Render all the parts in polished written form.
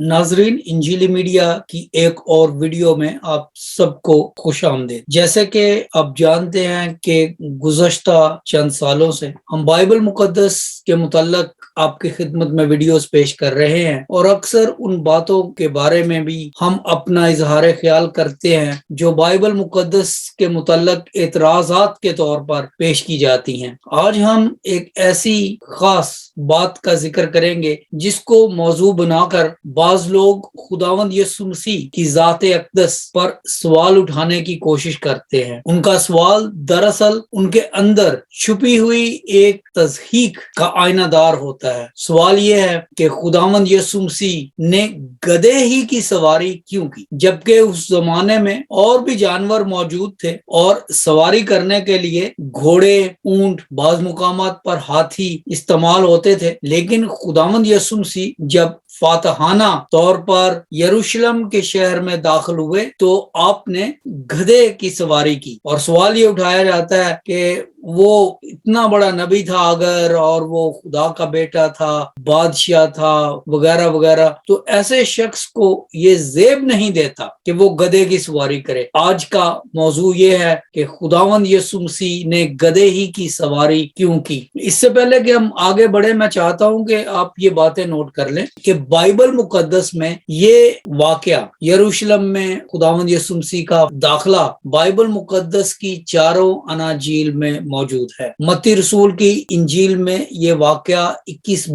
ناظرین، انجیلی میڈیا کی ایک اور ویڈیو میں آپ سب کو خوش آمدید۔ جیسے کہ آپ جانتے ہیں کہ گزشتہ چند سالوں سے ہم بائبل مقدس کے متعلق آپ کی خدمت میں ویڈیوز پیش کر رہے ہیں، اور اکثر ان باتوں کے بارے میں بھی ہم اپنا اظہار خیال کرتے ہیں جو بائبل مقدس کے متعلق اعتراضات کے طور پر پیش کی جاتی ہیں۔ آج ہم ایک ایسی خاص بات کا ذکر کریں گے جس کو موضوع بنا کر بعض لوگ خداوند یسوع مسیح کی ذات اقدس پر سوال اٹھانے کی کوشش کرتے ہیں۔ ان کا سوال دراصل ان کے اندر چھپی ہوئی ایک تصحیق کا آئینہ دار ہوتا ہے۔ سوال یہ ہے کہ خداوند یسوع مسیح نے گدھے ہی کی سواری کیوں کی، جبکہ اس زمانے میں اور بھی جانور موجود تھے اور سواری کرنے کے لیے گھوڑے، اونٹ، بعض مقامات پر ہاتھی استعمال ہوتے تھے، لیکن خداوند یسوع مسیح جب فاتحانہ طور پر یروشلم کے شہر میں داخل ہوئے تو آپ نے گدھے کی سواری کی، اور سوال یہ اٹھایا جاتا ہے کہ وہ اتنا بڑا نبی تھا اگر، اور وہ خدا کا بیٹا تھا، بادشاہ تھا، وغیرہ وغیرہ، تو ایسے شخص کو یہ زیب نہیں دیتا کہ وہ گدھے کی سواری کرے۔ آج کا موضوع یہ ہے کہ خداوند یسوع مسیح نے گدھے ہی کی سواری کیوں کی۔ اس سے پہلے کہ ہم آگے بڑھے، میں چاہتا ہوں کہ آپ یہ باتیں نوٹ کر لیں کہ بائبل مقدس میں یہ واقعہ یروشلم میں خداوند یسوع مسیح کا داخلہ بائبل مقدس کی چاروں اناجیل میں موجود ہے۔ متی رسول کی انجیل میں یہ واقعہ 21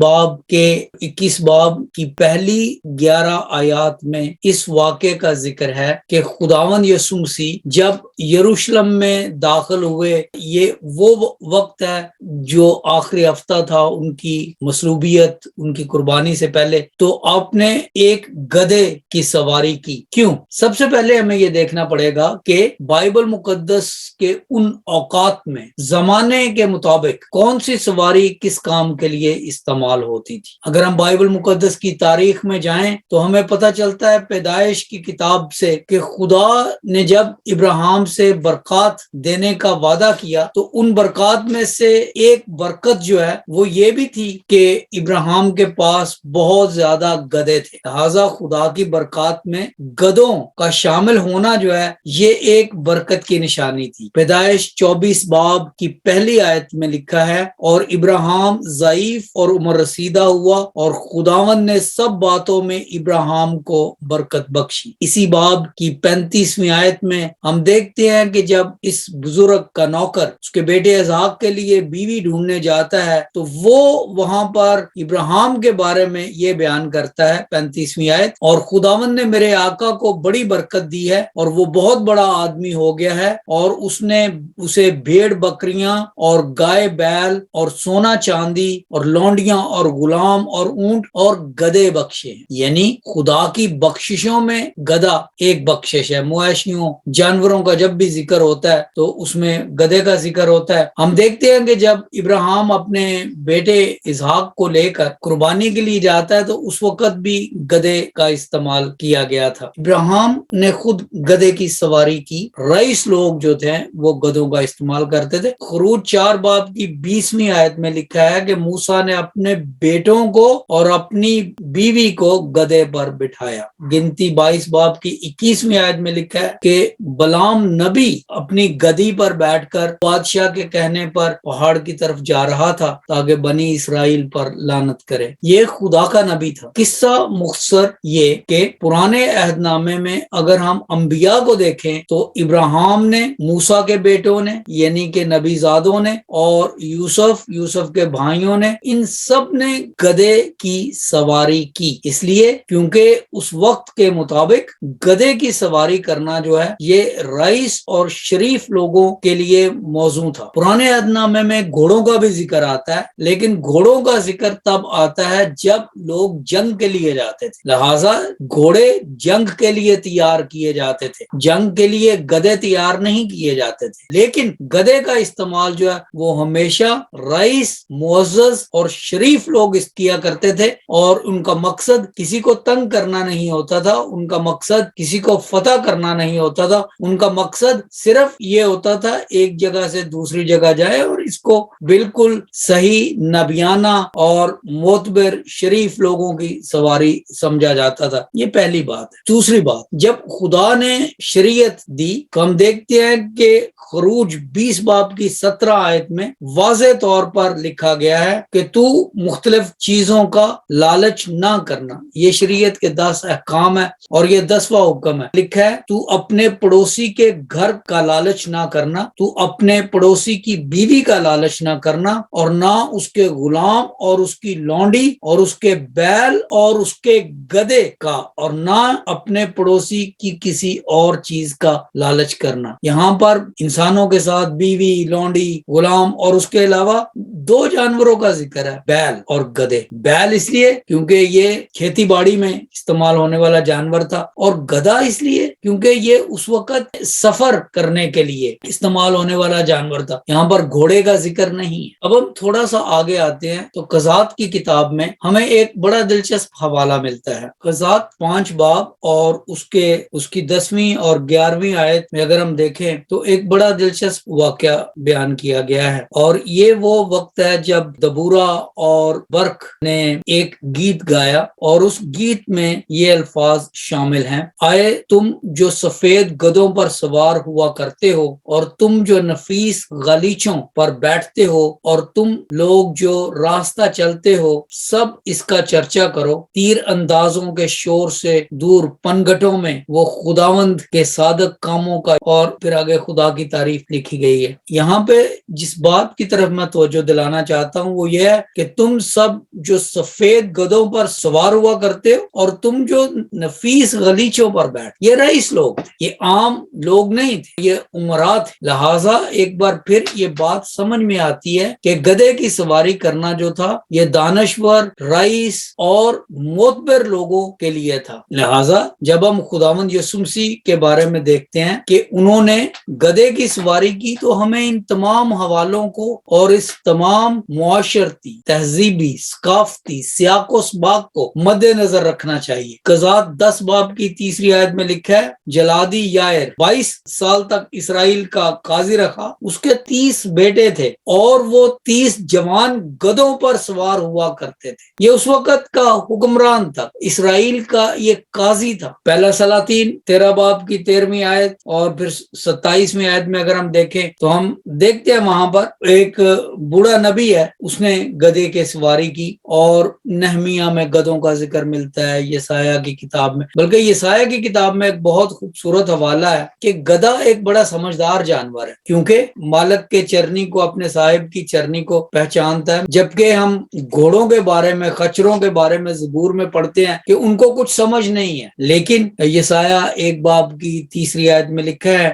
باب کی پہلی 11 آیات میں اس واقعے کا ذکر ہے کہ خداوند یسوع مسیح جب یروشلم میں داخل ہوئے، یہ وہ وقت ہے جو آخری ہفتہ تھا ان کی مصلوبیت، ان کی قربانی سے پہلے، تو آپ نے ایک گدھے کی سواری کی۔ کیوں؟ سب سے پہلے ہمیں یہ دیکھنا پڑے گا کہ بائبل مقدس کے ان اوقات میں زمانے کے مطابق کون سی سواری کس کام کے لیے استعمال ہوتی تھی۔ اگر ہم بائبل مقدس کی تاریخ میں جائیں تو ہمیں پتہ چلتا ہے پیدائش کی کتاب سے کہ خدا نے جب ابراہیم سے برکات دینے کا وعدہ کیا تو ان برکات میں سے ایک برکت جو ہے وہ یہ بھی تھی کہ ابراہیم کے پاس بہت زیادہ گدھے تھے، لہذا خدا کی برکات میں گدھوں کا شامل ہونا جو ہے یہ ایک برکت کی نشانی تھی۔ پیدائش 24 باب کی پہلی آیت میں لکھا ہے، اور ابراہیم ضعیف اور عمر رسیدہ ہوا اور خداوند نے سب باتوں میں ابراہیم کو برکت بخشی۔ اسی باب کی 35ویں آیت میں ہم دیکھتے ہیں کہ جب اس بزرگ کا نوکر اس کے بیٹے اسحاق کے لیے بیوی ڈھونڈنے جاتا ہے تو وہ وہاں پر ابراہیم کے بارے میں یہ بیان کرتا ہے، 35ویں آیت، اور خداوند نے میرے آقا کو بڑی برکت دی ہے اور وہ بہت بڑا آدمی ہو گیا ہے، اور اس نے اسے بھیڑ بکریاں اور گائے بیل اور سونا چاندی اور لونڈیاں اور غلام اور اونٹ اور گدھے بخشے ہیں۔ یعنی خدا کی بخششوں میں گدھا ایک بخشش ہے۔ مویشیوں، جانوروں کا جب بھی ذکر ہوتا ہے تو اس میں گدھے کا ذکر ہوتا ہے۔ ہم دیکھتے ہیں کہ جب ابراہیم اپنے بیٹے اسحاق کو لے کر قربانی کے لیے جاتا ہے تو اس وقت بھی گدھے کا استعمال کیا گیا تھا۔ ابراہیم نے خود گدھے کی سواری کی، رئیس لوگ جو تھے وہ گدھوں کا استعمال کرتے تھے۔ خروج 4 باب کی 20ویں آیت میں لکھا ہے کہ موسیٰ نے اپنے بیٹوں کو اور اپنی بیوی کو گدھے پر بٹھایا۔ گنتی 22 باب کی 21ویں آیت میں لکھا ہے کہ بلام نبی اپنی گدھی پر بیٹھ کر بادشاہ کے کہنے پر پہاڑ کی طرف جا رہا تھا تاکہ بنی اسرائیل پر لعنت کرے۔ یہ خدا کا نبی تھا۔ قصہ مختصر یہ کہ پرانے عہد نامے میں اگر ہم انبیاء کو دیکھیں تو ابراہیم نے، موسیٰ کے بیٹوں نے یعنی کہ نبی زادوں نے، اور یوسف کے بھائیوں نے، ان سب نے گدھے کی سواری کی، اس لیے کیونکہ اس وقت کے مطابق گدھے کی سواری کرنا جو ہے یہ رئیس اور شریف لوگوں کے لیے موزوں تھا۔ پرانے عہد نامے میں گھوڑوں کا بھی ذکر آتا ہے، لیکن گھوڑوں کا ذکر تب آتا ہے جب لوگ جنگ کے لیے جاتے تھے، لہٰذا گھوڑے جنگ کے لیے تیار کیے جاتے تھے، جنگ کے لیے گدھے تیار نہیں کیے جاتے تھے۔ لیکن گدھے کا استعمال جو ہے وہ ہمیشہ رئیس، معزز اور شریف لوگ کیا کرتے تھے، اور ان کا مقصد کسی کو تنگ کرنا نہیں ہوتا تھا، ان کا مقصد کسی کو فتح کرنا نہیں ہوتا تھا، ان کا مقصد صرف یہ ہوتا تھا ایک جگہ سے دوسری جگہ جائے اور اس کو بالکل صحیح نبیانہ اور معتبر شریف لوگوں کی سواری سمجھا جاتا تھا۔ یہ پہلی بات ہے۔ دوسری بات، جب خدا نے شریعت دی تو ہم دیکھتے ہیں کہ خروج 20 باب کی 17 آیت میں واضح طور پر لکھا گیا ہے کہ تو مختلف چیزوں کا لالچ نہ کرنا۔ یہ شریعت کے 10 احکام ہے اور یہ 10واں حکم ہے۔ لکھا ہے تو اپنے پڑوسی کے گھر کا لالچ نہ کرنا، تو اپنے پڑوسی کی بیوی کا لالچ نہ کرنا، اور نہ اس کے غلام اور اس کی لونڈی اور اس کے بیل اور اس کے گدھے کا، اور نہ اپنے پڑوسی کی کسی اور چیز کا لالچ کرنا۔ یہاں پر انسانوں کے ساتھ بیوی، لونڈی، غلام اور اس کے علاوہ 2 جانوروں کا ذکر ہے، بیل اور گدھے۔ بیل اس لیے کیونکہ یہ کھیتی باڑی میں استعمال ہونے والا جانور تھا، اور گدھا اس لیے کیونکہ یہ اس وقت سفر کرنے کے لیے استعمال ہونے والا جانور تھا۔ یہاں پر گھوڑے کا ذکر نہیں ہے۔ اب ہم تھوڑا سا آگے آتے ہیں تو قضات کی کتاب میں ہمیں ایک بڑا دلچسپ حوالہ ملتا ہے۔ قضات 5 باب اور اس کی 10ویں اور 11ویں آیت میں اگر ہم دیکھیں تو ایک بڑا دلچسپ واقعہ بیان کیا گیا ہے، اور یہ وہ وقت ہے جب دبورا اور برق نے ایک گیت گایا، اور اس گیت میں یہ الفاظ شامل ہیں: آئے تم جو سفید گدھوں پر سوار ہوا کرتے ہو، اور تم جو نفیس غلیچوں پر بیٹھتے ہو، اور تم لوگ جو راستہ چلتے ہو، سب اس کا چرچا کرو۔ تیر اندازوں کے شور سے دور پنگھٹوں میں وہ خداوند کے صادق کاموں کا، اور پھر آگے خدا کی تعریف لکھی گئی ہے۔ یہاں پہ جس بات کی طرف میں توجہ دلانا چاہتا ہوں وہ یہ ہے کہ تم سب جو سفید گدھوں پر سوار ہوا کرتے ہو، اور تم جو نفیس غلیچوں پر بیٹھ، یہ رئیس لوگ تھے، یہ عام لوگ نہیں تھے، یہ امراء تھے۔ لہٰذا ایک بار پھر یہ بات سمجھ میں آتی ہے کہ گدھے کی سواری کرنا جو تھا یہ دانشور، رئیس اور معتبر لوگوں کے لیے تھا۔ لہٰذا جب ہم خداوند یسوع مسیح کے بارے میں دیکھتے ہیں کہ انہوں نے گدھے کی سواری کی، تو ہمیں ان تمام حوالوں کو اور اس تمام معاشرتی، تہذیبی، ثقافتی سیاق و سباق کو مد نظر رکھنا چاہیے۔ قضات 10 باب کی 3 آیت میں لکھا ہے: جلادی یائر 22 سال تک اسرائیل کا قاضی رکھا، اس کے 30 بیٹے تھے، اور وہ 30 جوان گدھوں پر سوار ہوا کرتے تھے۔ یہ اس وقت کا حکمران تھا، اسرائیل کا یہ قاضی تھا۔ پہلا سلاطین 13 باب کی 13ویں آیت اور پھر 27ویں آیت میں اگر ہم دیکھیں تو ہم دیکھتے ہیں وہاں پر ایک بوڑھا نبی ہے، اس نے گدھے کے سواری کی، اور نہمیہ میں گدھوں کا ذکر ملتا ہے، یسایہ کی کتاب میں، بلکہ یسایہ کی کتاب میں ایک بہت خوبصورت حوالہ ہے کہ گدھا ایک بڑا سمجھدار جانور ہے، کیونکہ مالک کے چرنی کو، اپنے صاحب کی چرنی کو پہچانتا ہے، جبکہ ہم گھوڑوں کے بارے میں، خچروں کے بارے میں زبور میں پڑھتے ہیں کہ ان کو کچھ سمجھ نہیں ہے۔ لیکن یسایہ 1 باب کی 3 آیت میں لکھا ہے: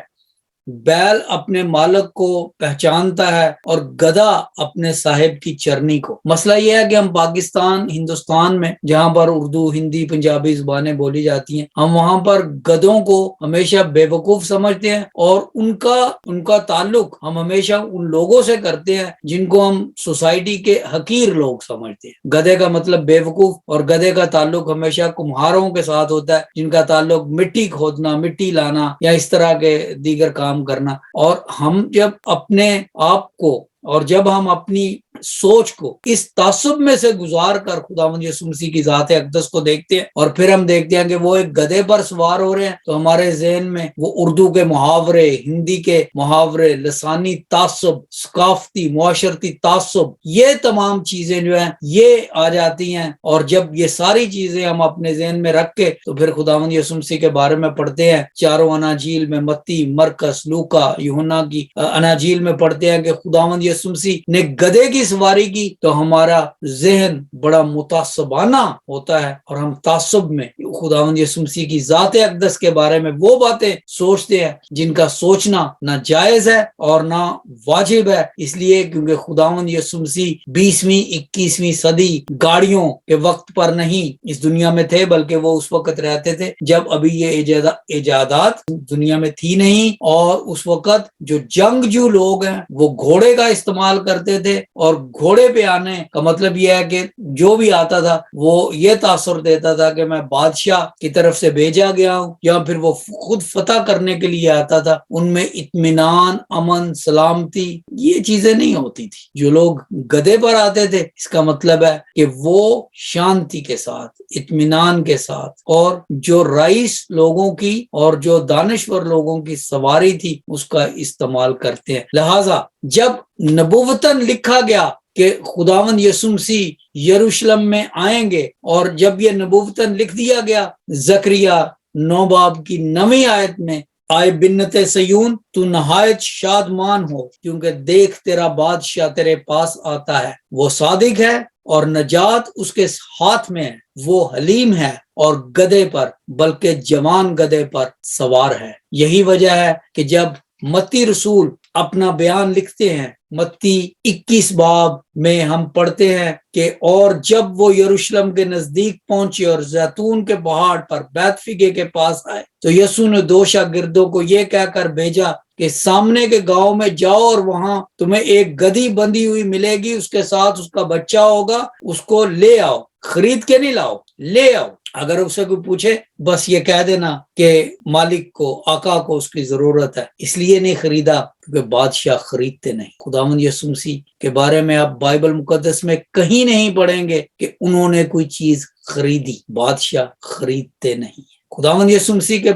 بیل اپنے مالک کو پہچانتا ہے اور گدھا اپنے صاحب کی چرنی کو۔ مسئلہ یہ ہے کہ ہم پاکستان، ہندوستان میں جہاں پر اردو، ہندی، پنجابی زبانیں بولی جاتی ہیں، ہم وہاں پر گدھوں کو ہمیشہ بے وقوف سمجھتے ہیں، اور ان کا تعلق ہم ہمیشہ ان لوگوں سے کرتے ہیں جن کو ہم سوسائٹی کے حقیر لوگ سمجھتے ہیں۔ گدھے کا مطلب بے وقوف، اور گدھے کا تعلق ہمیشہ کمہاروں کے ساتھ ہوتا ہے جن کا تعلق مٹی کھودنا، مٹی لانا یا اس طرح کے دیگر کام کرنا۔ اور ہم جب اپنے آپ کو اور جب ہم اپنی سوچ کو اس تعصب میں سے گزار کر خداوند یسوع مسیح کی ذات اقدس کو دیکھتے ہیں، اور پھر ہم دیکھتے ہیں کہ وہ ایک گدھے پر سوار ہو رہے ہیں، تو ہمارے ذہن میں وہ اردو کے محاورے، ہندی کے محاورے، لسانی تعصب، ثقافتی، معاشرتی تعصب، یہ تمام چیزیں جو ہیں یہ آ جاتی ہیں۔ اور جب یہ ساری چیزیں ہم اپنے ذہن میں رکھ کے تو پھر خداوند یسوع مسیح کے بارے میں پڑھتے ہیں، چاروں اناجیل میں، متی، مرکس، لوکا، یوحنا کی اناجیل میں پڑھتے ہیں کہ خداوند یسوع مسیح نے گدھے کی سواری کی، تو ہمارا ذہن بڑا متعصبانہ ہوتا ہے، اور ہم تعصب میں خداوند یسوع مسیح کی ذات اقدس کے بارے میں وہ باتیں سوچتے ہیں جن کا سوچنا نہ جائز ہے اور نہ واجب ہے، اس لیے کیونکہ خداوند یسوع مسیح 20ویں 21ویں صدی گاڑیوں کے وقت پر نہیں اس دنیا میں تھے، بلکہ وہ اس وقت رہتے تھے جب ابھی یہ ایجادات دنیا میں تھی نہیں، اور اس وقت جو جنگجو لوگ ہیں وہ گھوڑے کا استعمال کرتے تھے، اور گھوڑے پہ آنے کا مطلب یہ ہے کہ جو بھی آتا تھا وہ یہ تاثر دیتا تھا کہ میں بادشاہ کی طرف سے بھیجا گیا ہوں، یا پھر وہ خود فتح کرنے کے لیے آتا تھا۔ ان میں اطمینان، امن، سلامتی یہ چیزیں نہیں ہوتی تھی۔ جو لوگ گدھے پر آتے تھے اس کا مطلب ہے کہ وہ شانتی کے ساتھ، اطمینان کے ساتھ، اور جو رئیس لوگوں کی اور جو دانشور لوگوں کی سواری تھی اس کا استعمال کرتے ہیں۔ لہٰذا جب نبوتاً لکھا گیا کہ خداوند یسوع مسیح یروشلم میں آئیں گے، اور جب یہ نبوتاً لکھ دیا گیا زکریا 9 باب کی 9ویں آیت میں، آئے بنت سیون تو نہایت شادمان ہو، کیونکہ دیکھ تیرا بادشاہ تیرے پاس آتا ہے، وہ صادق ہے اور نجات اس کے ہاتھ میں ہے، وہ حلیم ہے اور گدھے پر، بلکہ جوان گدھے پر سوار ہے۔ یہی وجہ ہے کہ جب متی رسول اپنا بیان لکھتے ہیں، متی 21 باب میں ہم پڑھتے ہیں کہ اور جب وہ یروشلم کے نزدیک پہنچے اور زیتون کے پہاڑ پر بیت فگے کے پاس آئے تو یسوع نے 2 شاگردوں کو یہ کہہ کر بھیجا کہ سامنے کے گاؤں میں جاؤ اور وہاں تمہیں ایک گدھی بندھی ہوئی ملے گی، اس کے ساتھ اس کا بچہ ہوگا، اس کو لے آؤ، خرید کے نہیں لاؤ، لے آؤ۔ اگر اسے کوئی پوچھے بس یہ کہہ دینا کہ مالک کو، آقا کو اس کی ضرورت ہے، اس لیے نہیں خریدا کیونکہ بادشاہ خریدتے نہیں۔ خداوند یسوع مسیح کے بارے میں آپ بائبل مقدس میں کہیں نہیں پڑھیں گے کہ انہوں نے کوئی چیز خریدی، بادشاہ خریدتے نہیں۔ خداوند یسوع مسیح کے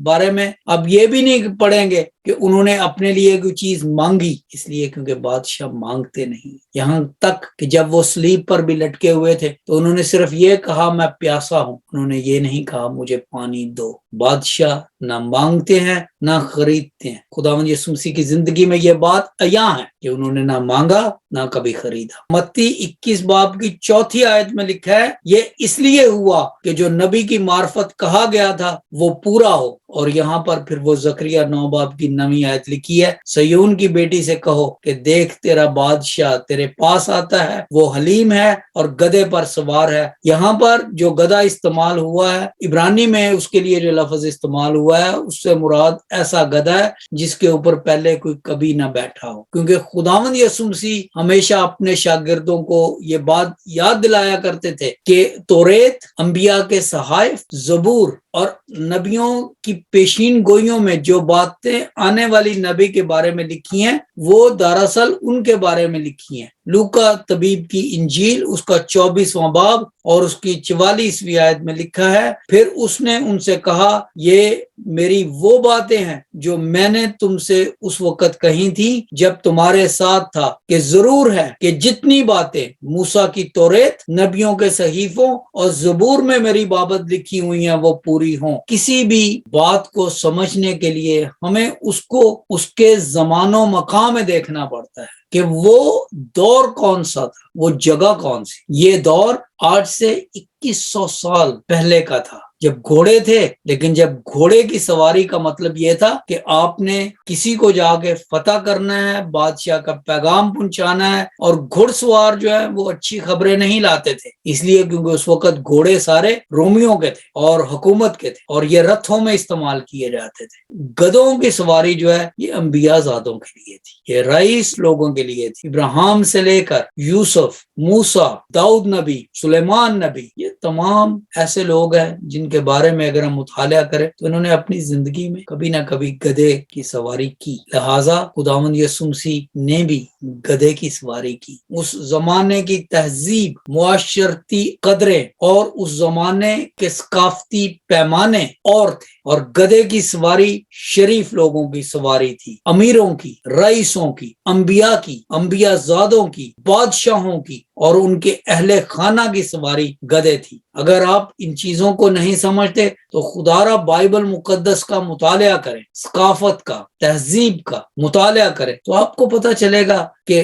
بارے میں اب یہ بھی نہیں پڑھیں گے کہ انہوں نے اپنے لیے کوئی چیز مانگی، اس لیے کیونکہ بادشاہ مانگتے نہیں۔ یہاں تک کہ جب وہ صلیب پر بھی لٹکے ہوئے تھے تو انہوں نے صرف یہ کہا میں پیاسا ہوں، انہوں نے یہ نہیں کہا مجھے پانی دو۔ بادشاہ نہ مانگتے ہیں نہ خریدتے ہیں۔ خداوند یسوع مسیح کی زندگی میں یہ بات عیاں ہے کہ انہوں نے نہ مانگا نہ کبھی خریدا۔ متی 21 باب کی 4 آیت میں لکھا ہے یہ اس لیے ہوا کہ جو نبی کی معرفت کہا گیا تھا وہ پورا ہو، اور یہاں پر پھر وہ زکریا 9 باب کی 9ویں آیت لکھی ہے، سیون کی بیٹی سے کہو کہ دیکھ تیرا بادشاہ تیرے پاس آتا ہے، وہ حلیم ہے اور گدھے پر سوار ہے۔ یہاں پر جو گدھا استعمال ہوا ہے عبرانی میں، اس کے لیے جو لفظ استعمال ہوا ہے اس سے مراد ایسا گدھا ہے جس کے اوپر پہلے کوئی کبھی نہ بیٹھا ہو، کیونکہ خداوند یسوع مسیح ہمیشہ اپنے شاگردوں کو یہ بات یاد دلایا کرتے تھے کہ توریت، انبیاء کے صحائف، زبور اور نبیوں کی پیشین گوئیوں میں جو باتیں آنے والی نبی کے بارے میں لکھی ہیں وہ دراصل ان کے بارے میں لکھی ہیں۔ لوکا طبیب کی انجیل اس کا 24واں باب اور اس کی 44ویں آیت میں لکھا ہے، پھر اس نے ان سے کہا یہ میری وہ باتیں ہیں جو میں نے تم سے اس وقت کہی تھی جب تمہارے ساتھ تھا، کہ ضرور ہے کہ جتنی باتیں موسیٰ کی توریت، نبیوں کے صحیفوں اور زبور میں میری بابت لکھی ہوئی ہیں وہ پوری ہوں۔ کسی بھی بات کو سمجھنے کے لیے ہمیں اس کو اس کے زمان و مقام میں دیکھنا پڑتا ہے کہ وہ دور کون سا تھا، وہ جگہ کون سی۔ یہ دور آج سے 2100 سال پہلے کا تھا جب گھوڑے تھے، لیکن جب گھوڑے کی سواری کا مطلب یہ تھا کہ آپ نے کسی کو جا کے فتح کرنا ہے، بادشاہ کا پیغام پہنچانا ہے، اور گھڑ سوار جو ہے وہ اچھی خبریں نہیں لاتے تھے، اس لیے کیونکہ اس وقت گھوڑے سارے رومیوں کے تھے اور حکومت کے تھے، اور یہ رتھوں میں استعمال کیے جاتے تھے۔ گدھوں کی سواری جو ہے یہ انبیاء زادوں کے لیے تھی، یہ رئیس لوگوں کے لیے تھی۔ ابراہیم سے لے کر یوسف، موسیٰ، داؤد نبی، سلیمان نبی، یہ تمام ایسے لوگ ہیں جن کے بارے میں اگر ہم مطالعہ کریں تو انہوں نے اپنی زندگی میں کبھی نہ کبھی گدھے کی سواری کی۔ لہٰذا خداوند یسوع مسیح نے بھی گدھے کی سواری کی۔ اس زمانے کی تہذیب، معاشرتی قدریں اور اس زمانے کے ثقافتی پیمانے اور تھے، اور گدھے کی سواری شریف لوگوں کی سواری تھی، امیروں کی، رئیسوں کی، انبیاء کی، انبیاء زادوں کی، بادشاہوں کی اور ان کے اہل خانہ کی سواری گدھے تھی۔ اگر آپ ان چیزوں کو نہیں سمجھتے تو خدا را بائبل مقدس کا مطالعہ کریں، ثقافت کا، تہذیب کا مطالعہ کریں، تو آپ کو پتہ چلے گا کہ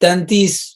33